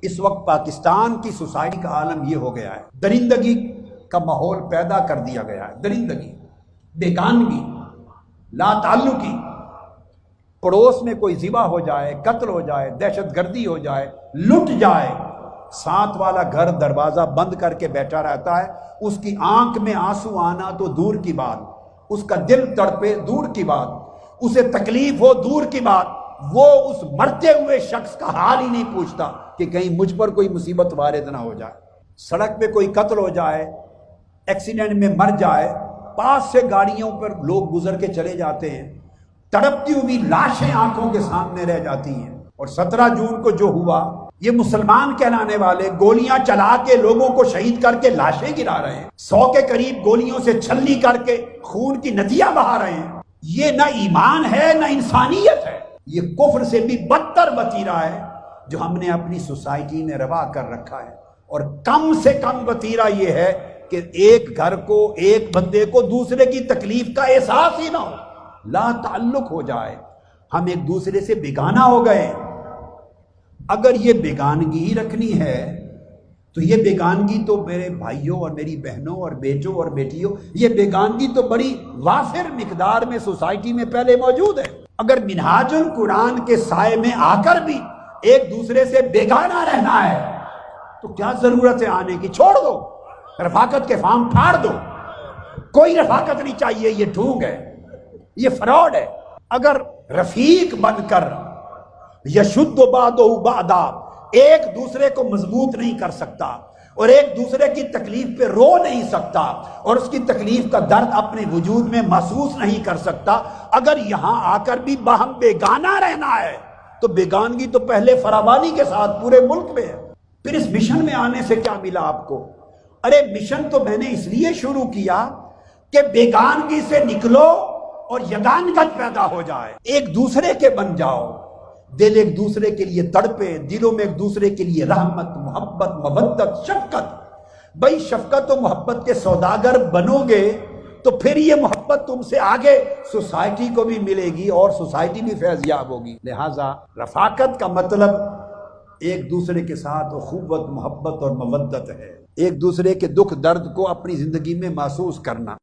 اس وقت پاکستان کی سوسائٹی کا عالم یہ ہو گیا ہے، درندگی کا ماحول پیدا کر دیا گیا ہے۔ درندگی، بیگانگی، لا تعلقی، پڑوس میں کوئی ذبح ہو جائے، قتل ہو جائے، دہشت گردی ہو جائے، لٹ جائے، ساتھ والا گھر دروازہ بند کر کے بیٹھا رہتا ہے، اس کی آنکھ میں آنسو آنا تو دور کی بات، اس کا دل تڑپے دور کی بات، اسے تکلیف ہو دور کی بات، وہ اس مرتے ہوئے شخص کا حال ہی نہیں پوچھتا کہ کہیں مجھ پر کوئی مصیبت وارد نہ ہو جائے۔ سڑک پہ کوئی قتل ہو جائے، ایکسیڈنٹ میں مر جائے، پاس سے گاڑیوں پر لوگ گزر کے چلے جاتے ہیں، تڑپتی ہوئی لاشیں آنکھوں کے سامنے رہ جاتی ہیں۔ اور 17 جون کو جو ہوا، یہ مسلمان کہلانے والے گولیاں چلا کے لوگوں کو شہید کر کے لاشیں گرا رہے ہیں، 100 کے قریب گولیوں سے چھلنی کر کے خون کی ندیاں بہا رہے ہیں۔ یہ نہ ایمان ہے نہ انسانیت ہے، یہ کفر سے بھی بدتر وتیرہ ہے جو ہم نے اپنی سوسائٹی میں روا کر رکھا ہے۔ اور کم سے کم وتیرہ یہ ہے کہ ایک گھر کو، ایک بندے کو دوسرے کی تکلیف کا احساس ہی نہ ہو، لا تعلق ہو جائے، ہم ایک دوسرے سے بیگانہ ہو گئے۔ اگر یہ بیگانگی ہی رکھنی ہے تو یہ بیگانگی تو میرے بھائیوں اور میری بہنوں اور بیٹوں اور بیٹیوں، یہ بیگانگی تو بڑی وافر مقدار میں سوسائٹی میں پہلے موجود ہے۔ اگر منہاج القرآن کے سائے میں آ کر بھی ایک دوسرے سے بیگانہ رہنا ہے تو کیا ضرورت ہے آنے کی؟ چھوڑ دو، رفاقت کے فارم پھاڑ دو، کوئی رفاقت نہیں چاہیے، یہ ڈھونگ ہے، یہ فراڈ ہے۔ اگر رفیق بن کر یشد بعضہ بعضا، ایک دوسرے کو مضبوط نہیں کر سکتا اور ایک دوسرے کی تکلیف پہ رو نہیں سکتا اور اس کی تکلیف کا درد اپنے وجود میں محسوس نہیں کر سکتا، اگر یہاں آ کر بھی باہم بیگانہ رہنا ہے تو بیگانگی تو پہلے فراوانی کے ساتھ پورے ملک میں ہے۔ پھر اس مشن میں آنے سے کیا ملا آپ کو؟ ارے مشن تو میں نے اس لیے شروع کیا کہ بیگانگی سے نکلو اور یگانگت پیدا ہو جائے، ایک دوسرے کے بن جاؤ، دل ایک دوسرے کے لیے تڑپے، دلوں میں ایک دوسرے کے لیے رحمت، محبت، مودت، شفقت۔ بھائی شفقت و محبت کے سوداگر بنو گے تو پھر یہ محبت تم سے آگے سوسائٹی کو بھی ملے گی اور سوسائٹی بھی فیضیاب ہوگی۔ لہٰذا رفاقت کا مطلب ایک دوسرے کے ساتھ اخوت، محبت اور مودت ہے، ایک دوسرے کے دکھ درد کو اپنی زندگی میں محسوس کرنا۔